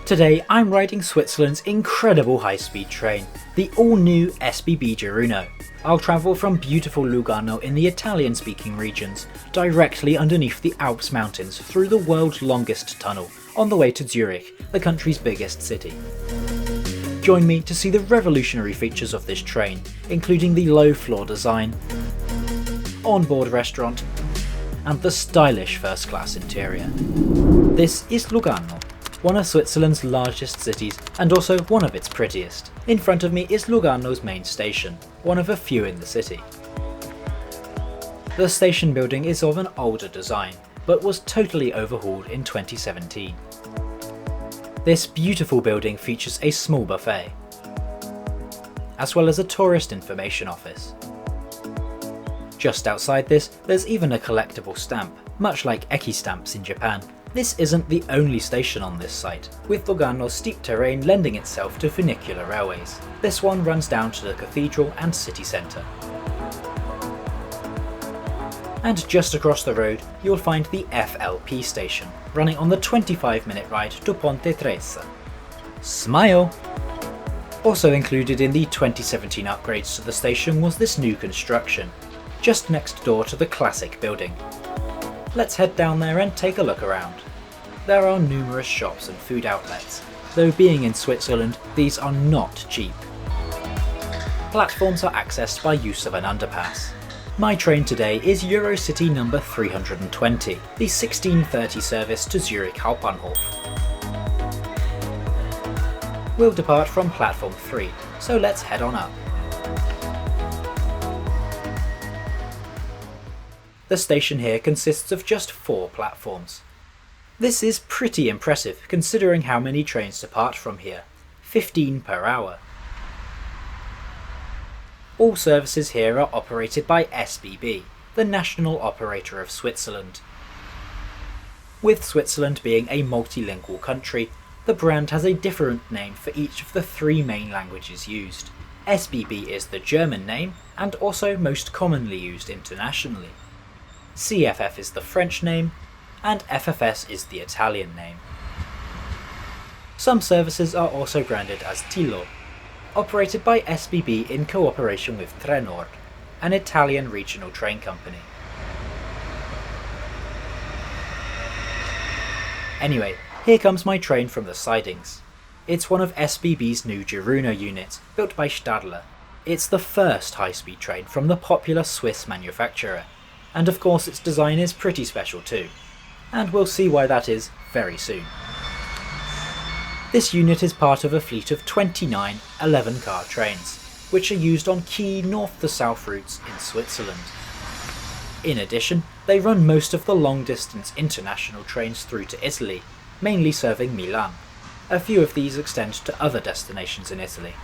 Today I'm riding Switzerland's incredible high-speed train, the all-new SBB Giruno. I'll travel from beautiful Lugano in the Italian-speaking regions, directly underneath the Alps mountains through the world's longest tunnel, on the way to Zürich, the country's biggest city. Join me to see the revolutionary features of this train, including the low-floor design, onboard restaurant, and the stylish first-class interior. This is Lugano, one of Switzerland's largest cities and also one of its prettiest. In front of me is Lugano's main station, one of a few in the city. The station building is of an older design, but was totally overhauled in 2017. This beautiful building features a small buffet, as well as a tourist information office. Just outside this, there's even a collectible stamp, much like Eki stamps in Japan. This isn't the only station on this site, with Lugano's steep terrain lending itself to funicular railways. This one runs down to the cathedral and city centre. And just across the road, you'll find the FLP station, running on the 25-minute ride to Ponte Tresa. Smile! Also included in the 2017 upgrades to the station was this new construction, just next door to the classic building. Let's head down there and take a look around. There are numerous shops and food outlets, though being in Switzerland, these are not cheap. Platforms are accessed by use of an underpass. My train today is Eurocity number 320, the 1630 service to Zürich Hauptbahnhof. We'll depart from platform 3, so let's head on up. The station here consists of just 4 platforms. This is pretty impressive considering how many trains depart from here, 15 per hour. All services here are operated by SBB, the national operator of Switzerland. With Switzerland being a multilingual country, the brand has a different name for each of the 3 main languages used. SBB is the German name and also most commonly used internationally. CFF is the French name, and FFS is the Italian name. Some services are also branded as Tilo, operated by SBB in cooperation with Trenord, an Italian regional train company. Anyway, here comes my train from the sidings. It's one of SBB's new Giruno units, built by Stadler. It's the first high-speed train from the popular Swiss manufacturer, and of course its design is pretty special too, and we'll see why that is very soon. This unit is part of a fleet of 29 11-car trains, which are used on key north-to-south routes in Switzerland. In addition, they run most of the long-distance international trains through to Italy, mainly serving Milan. A few of these extend to other destinations in Italy.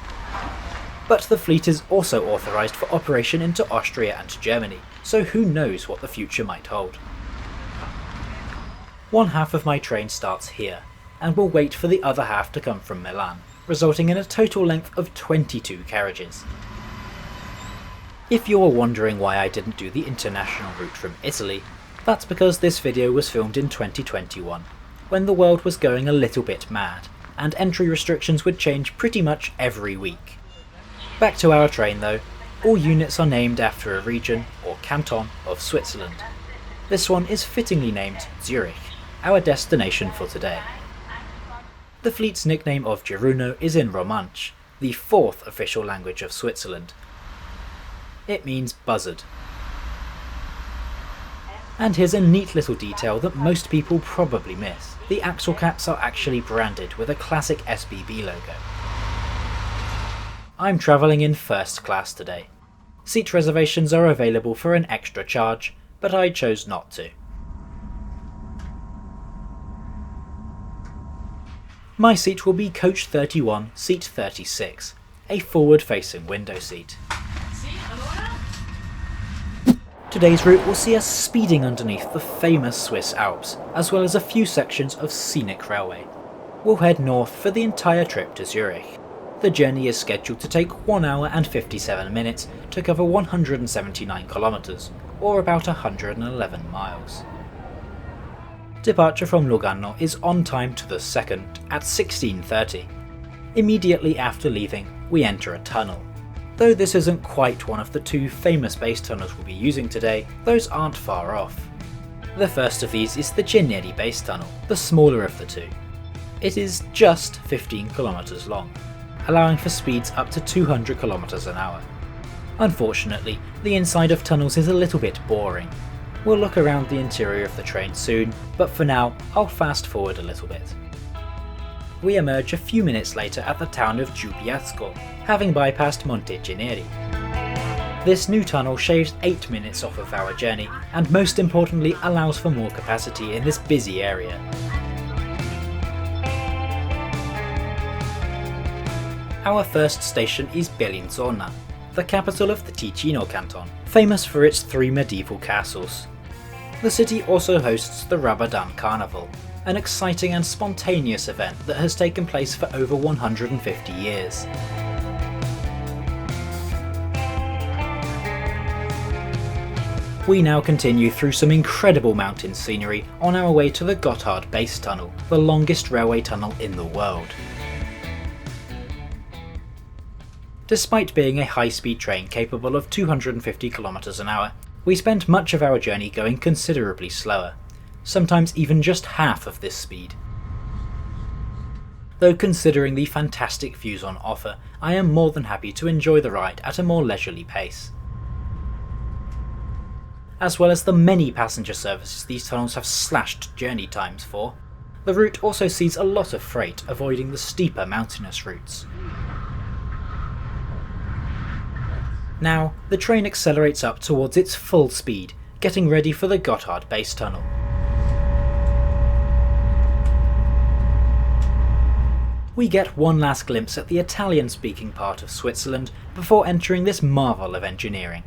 But the fleet is also authorised for operation into Austria and Germany, so who knows what the future might hold. One half of my train starts here, and will wait for the other half to come from Milan, resulting in a total length of 22 carriages. If you're wondering why I didn't do the international route from Italy, that's because this video was filmed in 2021, when the world was going a little bit mad, and entry restrictions would change pretty much every week. Back to our train though, all units are named after a region or canton of Switzerland. This one is fittingly named Zürich, our destination for today. The fleet's nickname of Giruno is in Romansh, the 4th official language of Switzerland. It means buzzard. And here's a neat little detail that most people probably miss. The axle caps are actually branded with a classic SBB logo. I'm travelling in first class today. Seat reservations are available for an extra charge, but I chose not to. My seat will be coach 31, seat 36, a forward-facing window seat. Today's route will see us speeding underneath the famous Swiss Alps, as well as a few sections of scenic railway. We'll head north for the entire trip to Zurich. The journey is scheduled to take 1 hour and 57 minutes to cover 179 kilometres, or about 111 miles. Departure from Lugano is on time to the second at 16:30. Immediately after leaving, we enter a tunnel. Though this isn't quite one of the two famous base tunnels we'll be using today, those aren't far off. The first of these is the Giruno base tunnel, the smaller of the two. It is just 15 kilometres long, allowing for speeds up to 200 kilometres an hour. Unfortunately, the inside of tunnels is a little bit boring. We'll look around the interior of the train soon, but for now, I'll fast forward a little bit. We emerge a few minutes later at the town of Giubiasco, having bypassed Monte Ceneri. This new tunnel shaves 8 minutes off of our journey, and most importantly allows for more capacity in this busy area. Our first station is Bellinzona, the capital of the Ticino canton, famous for its 3 medieval castles. The city also hosts the Rabadan Carnival, an exciting and spontaneous event that has taken place for over 150 years. We now continue through some incredible mountain scenery on our way to the Goldar base tunnel, the longest railway tunnel in the world. Despite being a high-speed train capable of 250 km an hour, we spent much of our journey going considerably slower, sometimes even just half of this speed. Though considering the fantastic views on offer, I am more than happy to enjoy the ride at a more leisurely pace. As well as the many passenger services these tunnels have slashed journey times for, the route also sees a lot of freight avoiding the steeper mountainous routes. Now, the train accelerates up towards its full speed, getting ready for the Goldar base tunnel. We get one last glimpse at the Italian-speaking part of Switzerland before entering this marvel of engineering.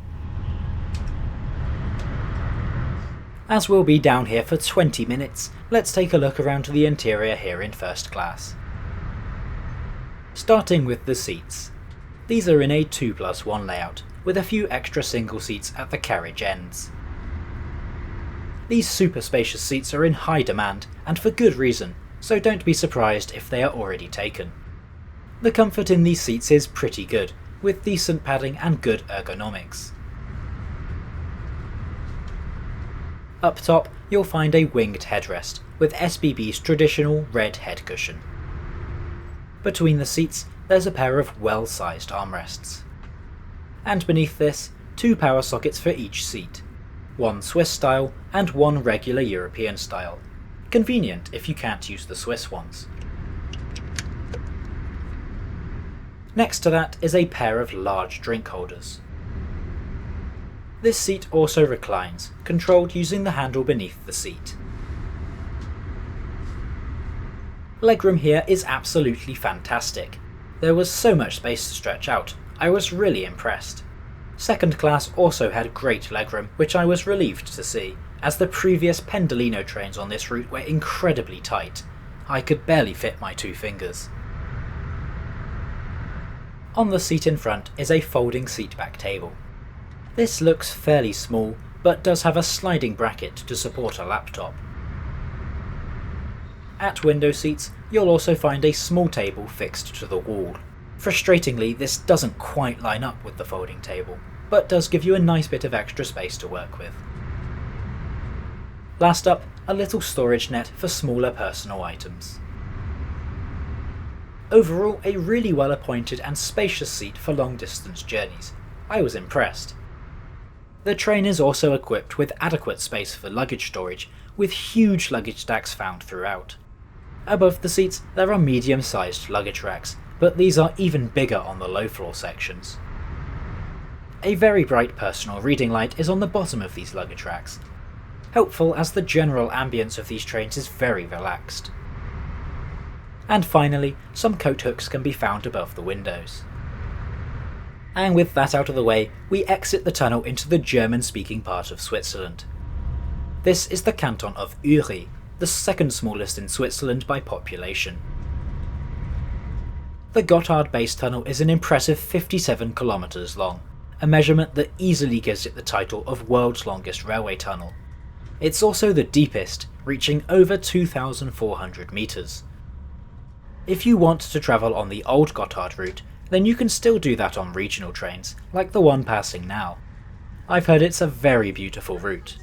As we'll be down here for 20 minutes, let's take a look around the interior here in first class. Starting with the seats. These are in a 2+1 layout, with a few extra single seats at the carriage ends. These super spacious seats are in high demand, and for good reason, so don't be surprised if they are already taken. The comfort in these seats is pretty good, with decent padding and good ergonomics. Up top, you'll find a winged headrest, with SBB's traditional red head cushion. Between the seats, there's a pair of well-sized armrests. And beneath this, 2 power sockets for each seat, one Swiss style and one regular European style. Convenient if you can't use the Swiss ones. Next to that is a pair of large drink holders. This seat also reclines, controlled using the handle beneath the seat. Legroom here is absolutely fantastic. There was so much space to stretch out, I was really impressed. Second class also had great legroom, which I was relieved to see, as the previous Pendolino trains on this route were incredibly tight. I could barely fit my 2 fingers. On the seat in front is a folding seatback table. This looks fairly small, but does have a sliding bracket to support a laptop. At window seats, you'll also find a small table fixed to the wall. Frustratingly, this doesn't quite line up with the folding table, but does give you a nice bit of extra space to work with. Last up, a little storage net for smaller personal items. Overall, a really well appointed and spacious seat for long distance journeys. I was impressed. The train is also equipped with adequate space for luggage storage, with huge luggage stacks found throughout. Above the seats there are medium-sized luggage racks, but these are even bigger on the low floor sections. A very bright personal reading light is on the bottom of these luggage racks, helpful as the general ambience of these trains is very relaxed. And finally, some coat hooks can be found above the windows. And with that out of the way, we exit the tunnel into the German-speaking part of Switzerland. This is the canton of Uri, the second smallest in Switzerland by population. The Goldar base tunnel is an impressive 57 kilometers long, a measurement that easily gives it the title of world's longest railway tunnel. It's also the deepest, reaching over 2,400 metres. If you want to travel on the old Goldar route, then you can still do that on regional trains, like the one passing now. I've heard it's a very beautiful route.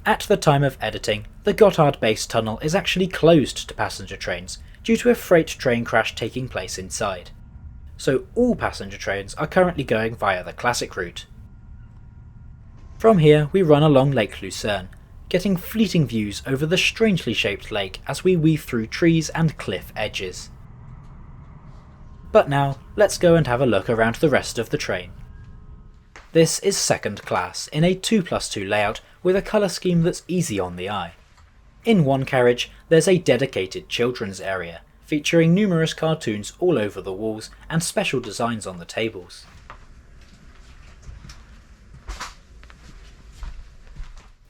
At the time of editing, the Goldar base tunnel is actually closed to passenger trains due to a freight train crash taking place inside. So all passenger trains are currently going via the classic route. From here we run along Lake Lucerne, getting fleeting views over the strangely shaped lake as we weave through trees and cliff edges. But now, let's go and have a look around the rest of the train. This is second class in a 2+2 layout with a colour scheme that's easy on the eye. In one carriage, there's a dedicated children's area, featuring numerous cartoons all over the walls and special designs on the tables.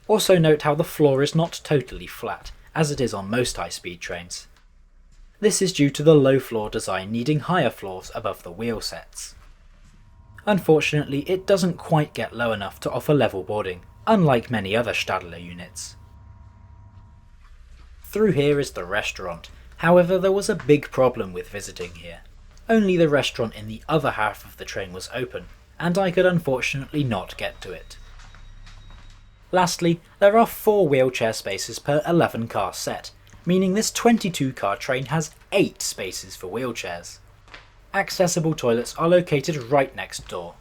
Also note how the floor is not totally flat, as it is on most high-speed trains. This is due to the low floor design needing higher floors above the wheel sets. Unfortunately, it doesn't quite get low enough to offer level boarding, unlike many other Stadler units. Through here is the restaurant, however there was a big problem with visiting here. Only the restaurant in the other half of the train was open, and I could unfortunately not get to it. Lastly, there are 4 wheelchair spaces per 11 car set, meaning this 22 car train has 8 spaces for wheelchairs. Accessible toilets are located right next door.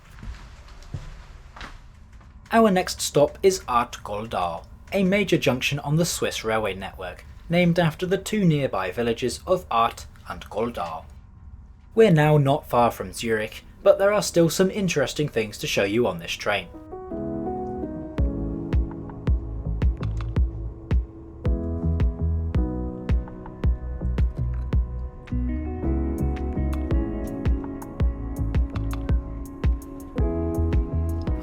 Our next stop is Goldar, a major junction on the Swiss railway network, named after the 2 nearby villages of Art and Goldar. We're now not far from Zürich, but there are still some interesting things to show you on this train.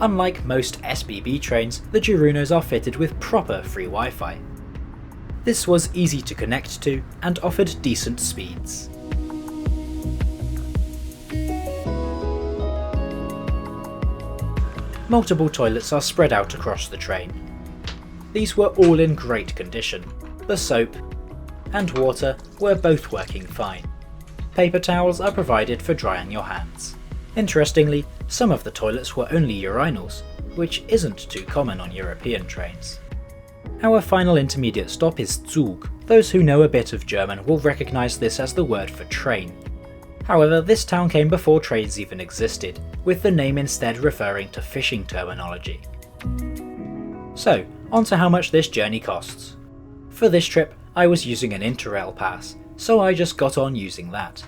Unlike most SBB trains, the Girunos are fitted with proper free Wi-Fi. This was easy to connect to and offered decent speeds. Multiple toilets are spread out across the train. These were all in great condition. The soap and water were both working fine. Paper towels are provided for drying your hands. Interestingly, some of the toilets were only urinals, which isn't too common on European trains. Our final intermediate stop is Zug. Those who know a bit of German will recognise this as the word for train. However, this town came before trains even existed, with the name instead referring to fishing terminology. So, on to how much this journey costs. For this trip, I was using an Interrail pass, so I just got on using that.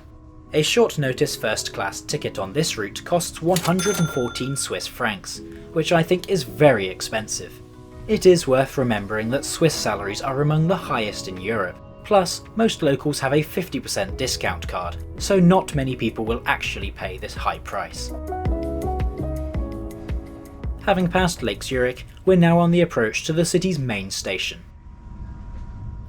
A short notice first class ticket on this route costs 114 Swiss francs, which I think is very expensive. It is worth remembering that Swiss salaries are among the highest in Europe, plus most locals have a 50% discount card, so not many people will actually pay this high price. Having passed Lake Zürich, we're now on the approach to the city's main station.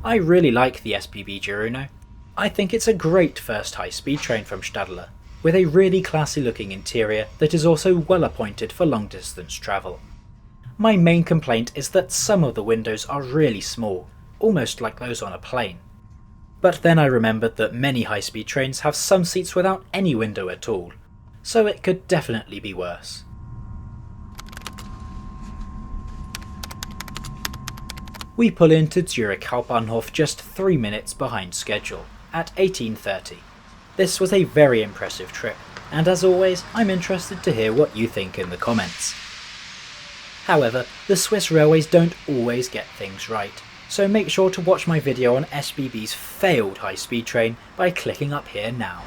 I really like the SBB Giruno. I think it's a great first high-speed train from Stadler, with a really classy looking interior that is also well appointed for long distance travel. My main complaint is that some of the windows are really small, almost like those on a plane. But then I remembered that many high-speed trains have some seats without any window at all, so it could definitely be worse. We pull into Zürich Hauptbahnhof just 3 minutes behind schedule, at 18:30. This was a very impressive trip, and as always, I'm interested to hear what you think in the comments. However, the Swiss railways don't always get things right, so make sure to watch my video on SBB's failed high-speed train by clicking up here now.